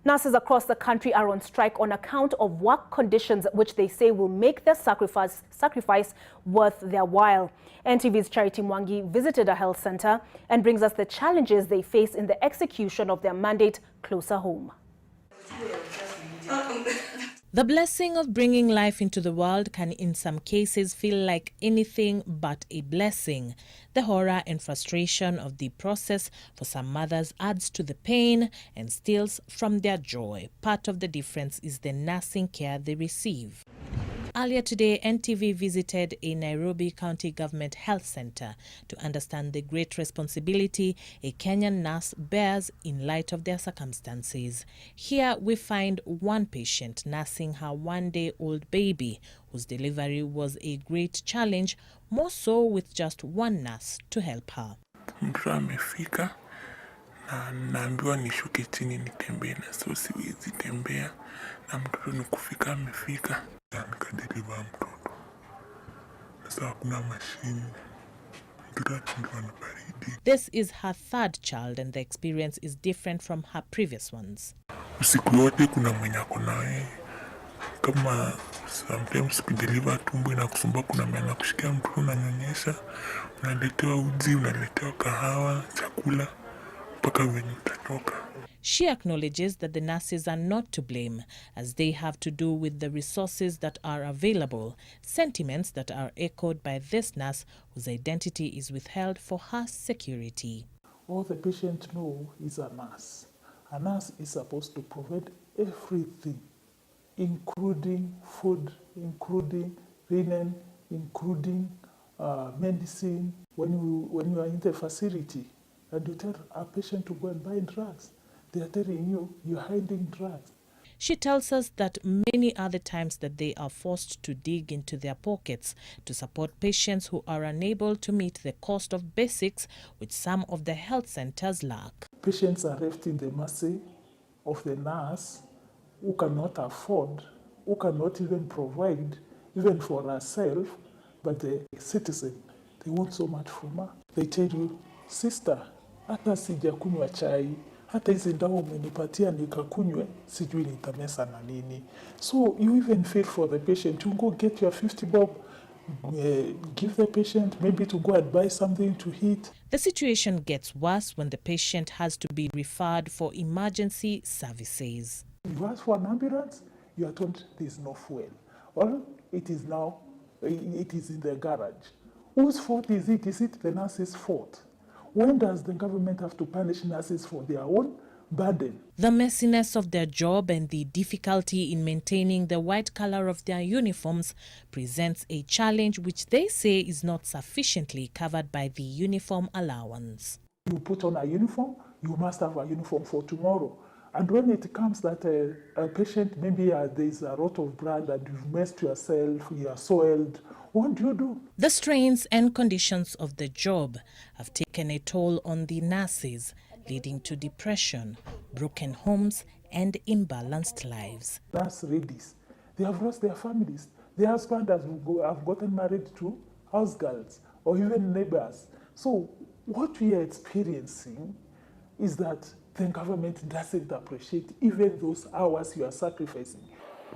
Nurses across the country are on strike on account of work conditions which they say will make their sacrifice worth their while. NTV's Charity Mwangi visited a health center and brings us the challenges they face in the execution of their mandate closer home. The blessing of bringing life into the world can in some cases feel like anything but a blessing. The horror and frustration of the process for some mothers adds to the pain and steals from their joy. Part of the difference is the nursing care they receive. Earlier today, NTV visited a Nairobi County Government Health Center to understand the great responsibility a Kenyan nurse bears in light of their circumstances. Here we find one patient nursing her one-day-old baby, whose delivery was a great challenge, more so with just one nurse to help her. Mtoto amefika na naambiwa nishuke chini nitembee, na so siwezi tembea na mtoto ni kufika amefika. Nikadeliver mtoto. Sasa hakuna mashini. This is her third child and the experience is different from her previous ones. Usiku yote kuna mwenye ako naye. Kama sometimes kudeliver tumbo inakusumbua, kuna mwenye anakushikia mtoto unanyonyesha, unaletewa uji, unaletewa kahawa, chakula mpaka venye utatoka. She acknowledges that the nurses are not to blame, as they have to do with the resources that are available, sentiments that are echoed by this nurse whose identity is withheld for her security. All the patient know is a nurse. A nurse is supposed to provide everything, including food, including linen, including medicine. When you are in the facility and you tell a patient to go and buy drugs, they are telling you you're hiding drugs. She tells us that many are the times that they are forced to dig into their pockets to support patients who are unable to meet the cost of basics which some of the health centers lack. Patients are left in the mercy of the nurse who cannot afford, who cannot even provide, even for herself, but the citizen, they want so much from her. They tell you, sister, hata sijakunywa chai, hata hizi ndawa umenipatia nikakunywe, sijui nitamesa na nini. So you even feel for the patient. You go get your 50 bob, give the patient maybe to go and buy something to eat. The situation gets worse when the patient has to be referred for emergency services. You ask for an ambulance, you are told there is no fuel. Well, it is in the garage. Whose fault is it? Is it the nurse's fault? When does the government have to punish nurses for their own burden? The messiness of their job and the difficulty in maintaining the white color of their uniforms presents a challenge which they say is not sufficiently covered by the uniform allowance. You put on a uniform, you must have a uniform for tomorrow. And when it comes that a patient, maybe there's a lot of blood and you've messed yourself, you are soiled, what do you do? The strains and conditions of the job have taken a toll on the nurses, leading to depression, broken homes, and imbalanced lives. Nurse ladies, they have lost their families. Their husbands have gotten married to house girls or even neighbors. So what we are experiencing is that the government doesn't appreciate even those hours you are sacrificing.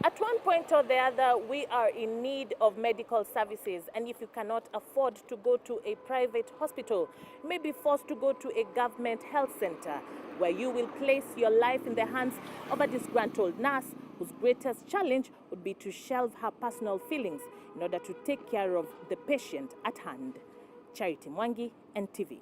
At one point or the other, we are in need of medical services, and if you cannot afford to go to a private hospital, you may be forced to go to a government health center where you will place your life in the hands of a disgruntled nurse whose greatest challenge would be to shelve her personal feelings in order to take care of the patient at hand. Charity Mwangi, NTV.